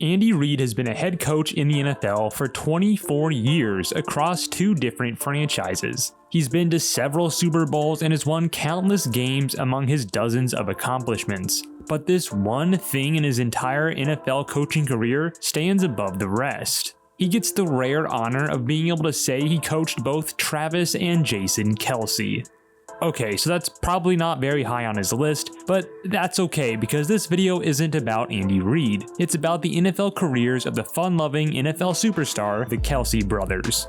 Andy Reid has been a head coach in the NFL for 24 years across 2 different franchises. He's been to several Super Bowls and has won countless games among his dozens of accomplishments. But this one thing in his entire NFL coaching career stands above the rest. He gets the rare honor of being able to say he coached both Travis and Jason Kelce. Okay, so that's probably not very high on his list, but that's okay because this video isn't about Andy Reid. It's about the NFL careers of the fun-loving NFL superstar, the Kelce Brothers.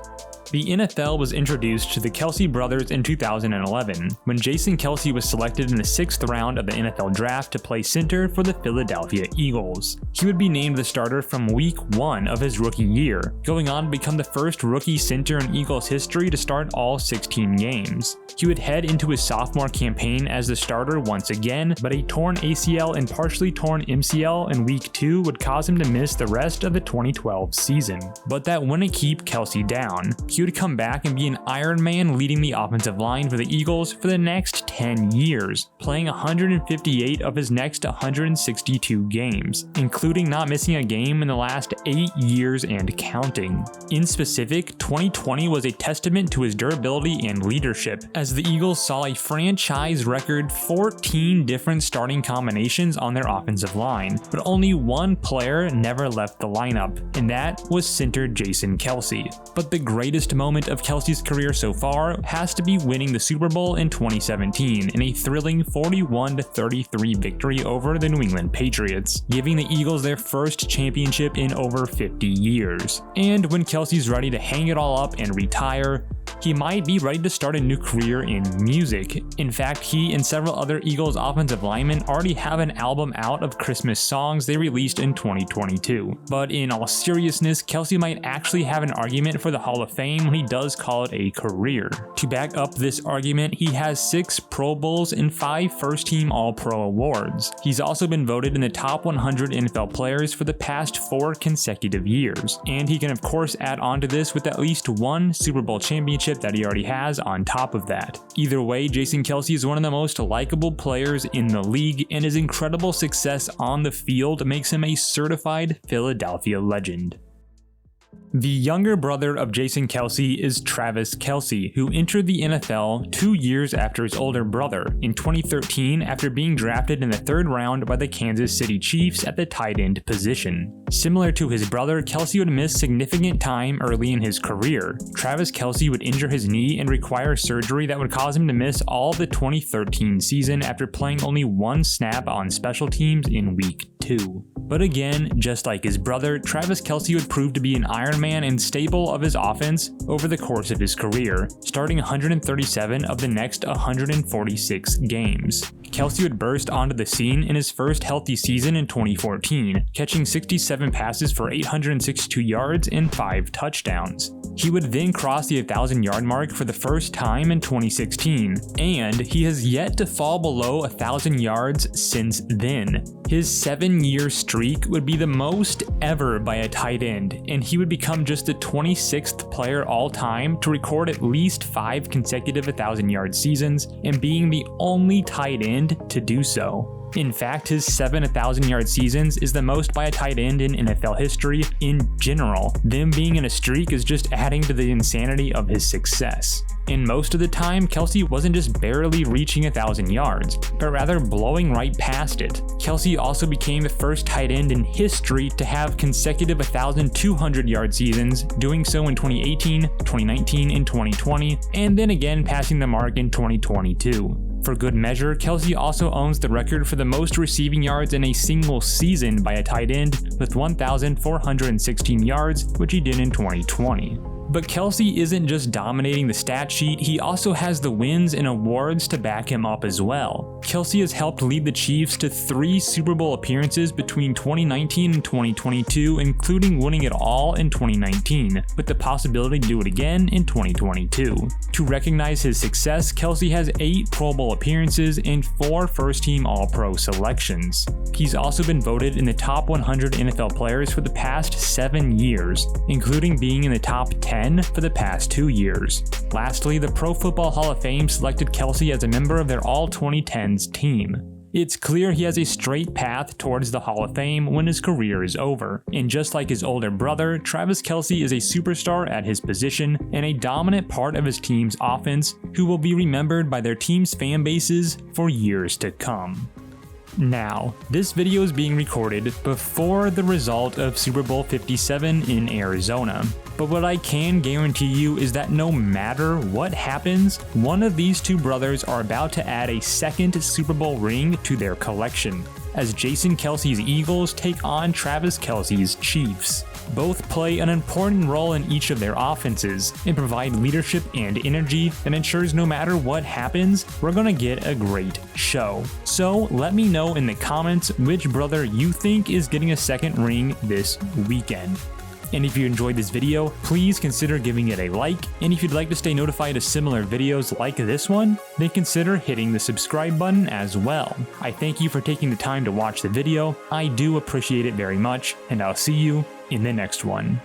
The NFL was introduced to the Kelce Brothers in 2011, when Jason Kelce was selected in the 6th round of the NFL draft to play center for the Philadelphia Eagles. He would be named the starter from week 1 of his rookie year, going on to become the first rookie center in Eagles history to start all 16 games. He would head into his sophomore campaign as the starter once again, but a torn ACL and partially torn MCL in week 2 would cause him to miss the rest of the 2012 season. But that wouldn't keep Kelce down. He would come back and be an Iron Man leading the offensive line for the Eagles for the next 10 years, playing 158 of his next 162 games, including not missing a game in the last 8 years and counting. In specific, 2020 was a testament to his durability and leadership, as the Eagles saw a franchise record 14 different starting combinations on their offensive line, but only one player never left the lineup, and that was center Jason Kelce. But the greatest moment of Kelce's career so far has to be winning the Super Bowl in 2017 in a thrilling 41-33 victory over the New England Patriots, giving the Eagles their first championship in over 50 years. And when Kelce's ready to hang it all up and retire, he might be ready to start a new career in music. In fact, he and several other Eagles offensive linemen already have an album out of Christmas songs they released in 2022. But in all seriousness, Kelce might actually have an argument for the Hall of Fame when he does call it a career. To back up this argument, he has 6 Pro Bowls and 5 first-team All-Pro awards. He's also been voted in the top 100 NFL players for the past 4 consecutive years. And he can of course add on to this with at least 1 Super Bowl championship that he already has on top of that. Either way, Jason Kelce is one of the most likable players in the league, and his incredible success on the field makes him a certified Philadelphia legend. The younger brother of Jason Kelce is Travis Kelce, who entered the NFL 2 years after his older brother, in 2013 after being drafted in the 3rd round by the Kansas City Chiefs at the tight end position. Similar to his brother, Kelce would miss significant time early in his career. Travis Kelce would injure his knee and require surgery that would cause him to miss all of the 2013 season after playing only 1 snap on special teams in week 2. But again, just like his brother, Travis Kelce would prove to be an Iron Man and staple of his offense over the course of his career, starting 137 of the next 146 games. Kelce would burst onto the scene in his first healthy season in 2014, catching 67 passes for 862 yards and 5 touchdowns. He would then cross the 1,000-yard mark for the first time in 2016, and he has yet to fall below 1,000 yards since then. His 7-year streak would be the most ever by a tight end, and he would become just the 26th player all time to record at least 5 consecutive 1,000-yard seasons, and being the only tight end to do so. In fact, his 7 1,000-yard seasons is the most by a tight end in NFL history in general. Them being in a streak is just adding to the insanity of his success. And most of the time, Kelce wasn't just barely reaching 1,000 yards, but rather blowing right past it. Kelce also became the first tight end in history to have consecutive 1,200-yard seasons, doing so in 2018, 2019, and 2020, and then again passing the mark in 2022. For good measure, Kelce also owns the record for the most receiving yards in a single season by a tight end with 1,416 yards, which he did in 2020. But Kelce isn't just dominating the stat sheet, he also has the wins and awards to back him up as well. Kelce has helped lead the Chiefs to 3 Super Bowl appearances between 2019 and 2022, including winning it all in 2019, with the possibility to do it again in 2022. To recognize his success, Kelce has 8 Pro Bowl appearances and 4 first-team All-Pro selections. He's also been voted in the top 100 NFL players for the past 7 years, including being in the top 10 for the past 2 years. Lastly, the Pro Football Hall of Fame selected Kelce as a member of their All-2010s team. It's clear he has a straight path towards the Hall of Fame when his career is over, and just like his older brother, Travis Kelce is a superstar at his position and a dominant part of his team's offense who will be remembered by their team's fan bases for years to come. Now, this video is being recorded before the result of Super Bowl LVII in Arizona, but what I can guarantee you is that no matter what happens, one of these two brothers are about to add a second Super Bowl ring to their collection, as Jason Kelce's Eagles take on Travis Kelce's Chiefs. Both play an important role in each of their offenses and provide leadership and energy that ensures no matter what happens, we're gonna get a great show. So let me know in the comments which brother you think is getting a second ring this weekend. And if you enjoyed this video, please consider giving it a like, and if you'd like to stay notified of similar videos like this one, then consider hitting the subscribe button as well. I thank you for taking the time to watch the video, I do appreciate it very much, and I'll see you in the next one.